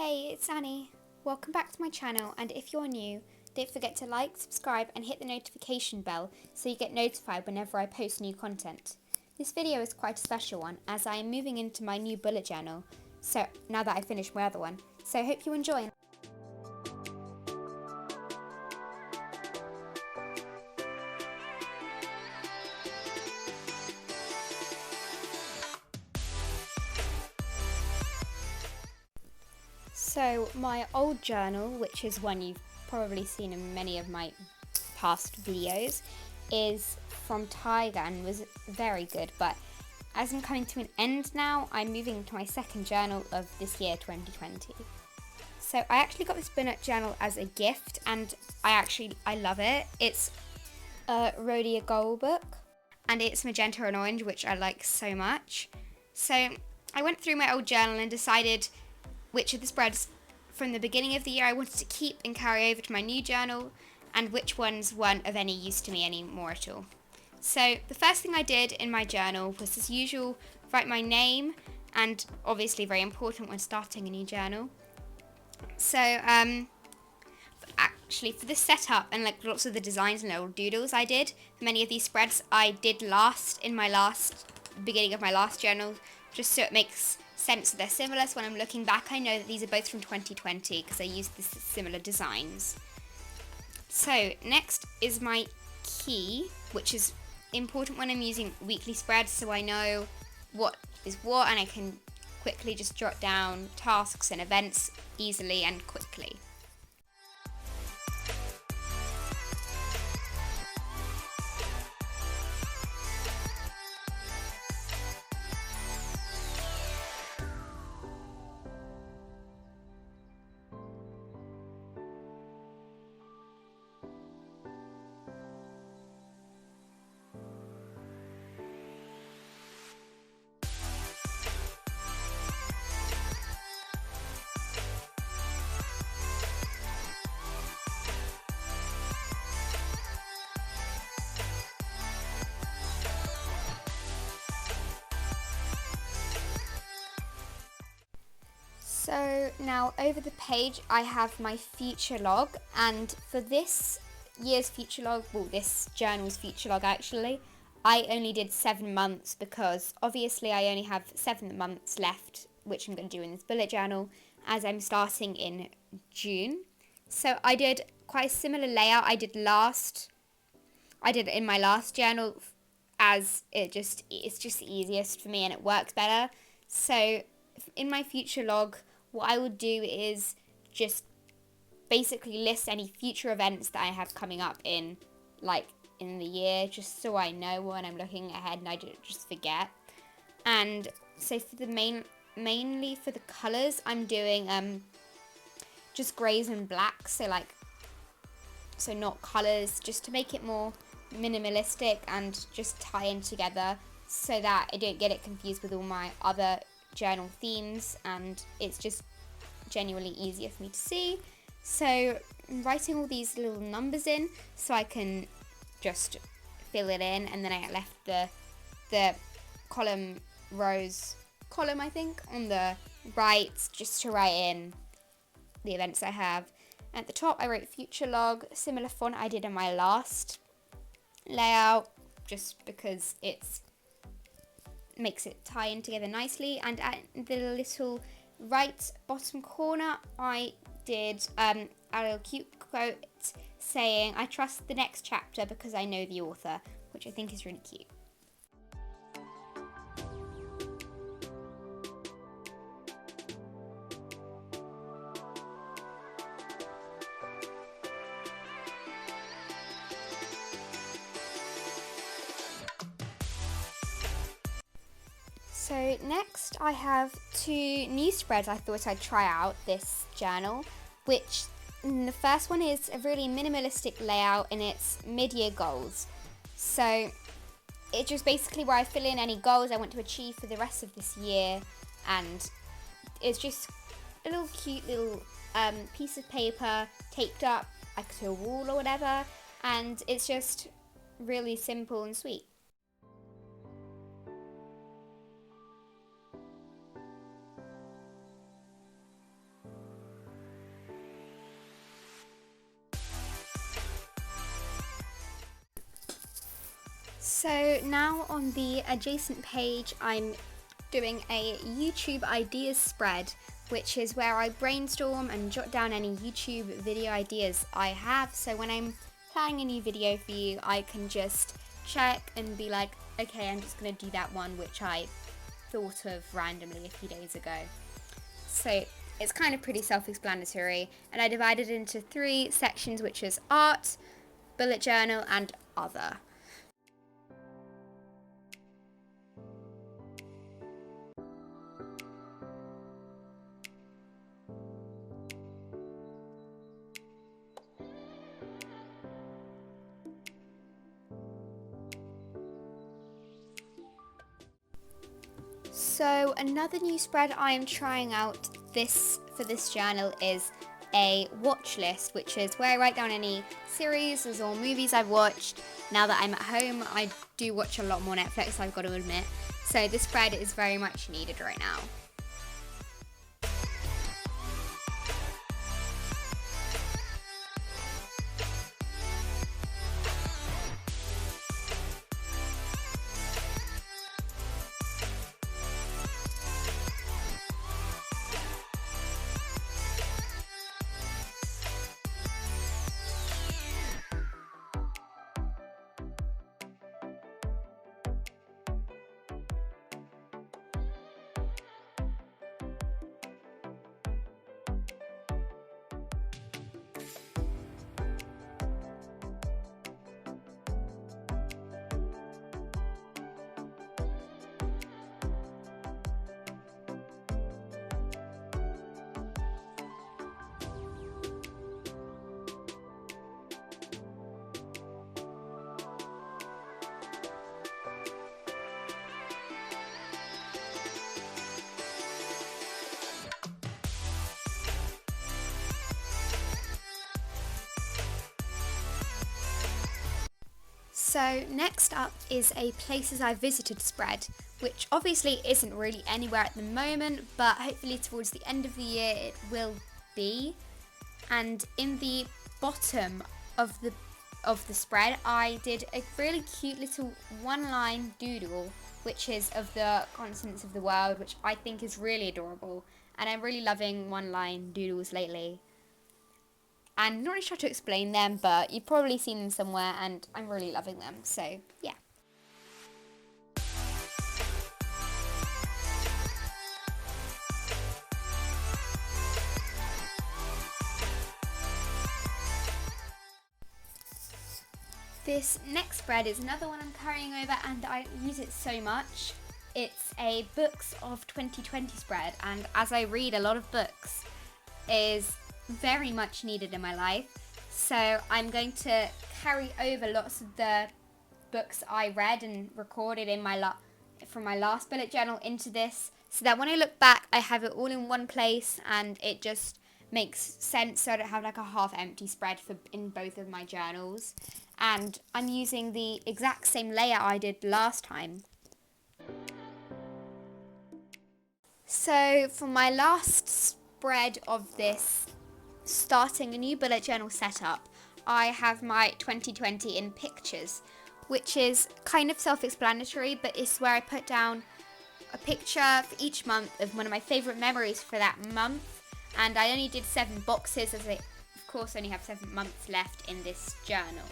Hey, it's Annie. Welcome back to my channel, and if you're new, don't forget to like, subscribe and hit the notification bell so you get notified whenever I post new content. This video is quite a special one as I am moving into my new bullet journal, so now that I've finished my other one. So I hope you enjoy. So my old journal, which is one you've probably seen in many of my past videos, is from Tiger and was very good, but as I'm coming to an end now, I'm moving to my second journal of this year, 2020. So I actually got this bullet journal as a gift, and I love it. It's a Rhodia Gold book, and it's magenta and orange, which I like so much. So I went through my old journal and decided which of the spreads from the beginning of the year I wanted to keep and carry over to my new journal, and which ones weren't of any use to me anymore at all. So the first thing I did in my journal was, as usual, write my name, and obviously very important when starting a new journal. So actually for this setup and like lots of the designs and little doodles I did, many of these spreads I did in my beginning of my last journal, just so it makes sense that they're similar. So when I'm looking back, I know that these are both from 2020 because I used the similar designs. So next is my key, which is important when I'm using weekly spreads, so I know what is what and I can quickly just jot down tasks and events easily and quickly. So now over the page I have my future log, and for this year's future log, well, this journal's future log actually, I only did 7 months because obviously I only have 7 months left, which I'm going to do in this bullet journal as I'm starting in June. So I did quite a similar layout I did in my last journal, as it's just easiest for me and it works better. So in my future log, what I would do is just basically list any future events that I have coming up in the year, just so I know when I'm looking ahead and I don't just forget. And so for the mainly for the colours, I'm doing just greys and blacks, so not colours, just to make it more minimalistic and just tie in together so that I don't get it confused with all my other journal themes, and it's just genuinely easier for me to see. So I'm writing all these little numbers in so I can just fill it in, and then I left the column I think on the right just to write in the events I have. At the top I wrote future log, similar font I did in my last layout, just because it's makes it tie in together nicely. And at the little right bottom corner I did a little cute quote saying, "I trust the next chapter because I know the author," which I think is really cute. So next I have 2 new spreads I thought I'd try out this journal, which the first one is a really minimalistic layout and it's mid-year goals. So it's just basically where I fill in any goals I want to achieve for the rest of this year, and it's just a little cute little piece of paper taped up like to a wall or whatever, and it's just really simple and sweet. So now on the adjacent page, I'm doing a YouTube ideas spread, which is where I brainstorm and jot down any YouTube video ideas I have. So when I'm planning a new video for you, I can just check and be like, okay, I'm just going to do that one which I thought of randomly a few days ago. So it's kind of pretty self-explanatory, and I divided it into 3 sections, which is art, bullet journal, and other. So another new spread I am trying out for this journal is a watch list, which is where I write down any series or movies I've watched. Now that I'm at home, I do watch a lot more Netflix, I've got to admit. So this spread is very much needed right now. So next up is a places I've visited spread, which obviously isn't really anywhere at the moment, but hopefully towards the end of the year it will be. And in the bottom of the spread, I did a really cute little one-line doodle, which is of the continents of the world, which I think is really adorable, and I'm really loving one-line doodles lately. And I'm not really sure to explain them, but you've probably seen them somewhere, and I'm really loving them, so yeah. This next spread is another one I'm carrying over, and I use it so much. It's a Books of 2020 spread, and as I read a lot of books, is very much needed in my life. So I'm going to carry over lots of the books I read and recorded in from my last bullet journal into this, so that when I look back, I have it all in one place, and it just makes sense, so I don't have like a half empty spread in both of my journals. And I'm using the exact same layout I did last time. So for my last spread of this, starting a new bullet journal setup, I have my 2020 in pictures, which is kind of self-explanatory, but it's where I put down a picture for each month of one of my favourite memories for that month. And I only did 7 boxes, as I of course only have 7 months left in this journal.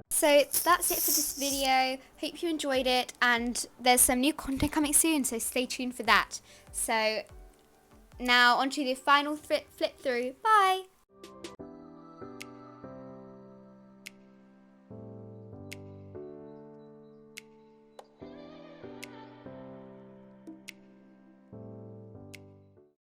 So that's it for this video. Hope you enjoyed it, and there's some new content coming soon, so stay tuned for that. So now onto the final flip through. Bye!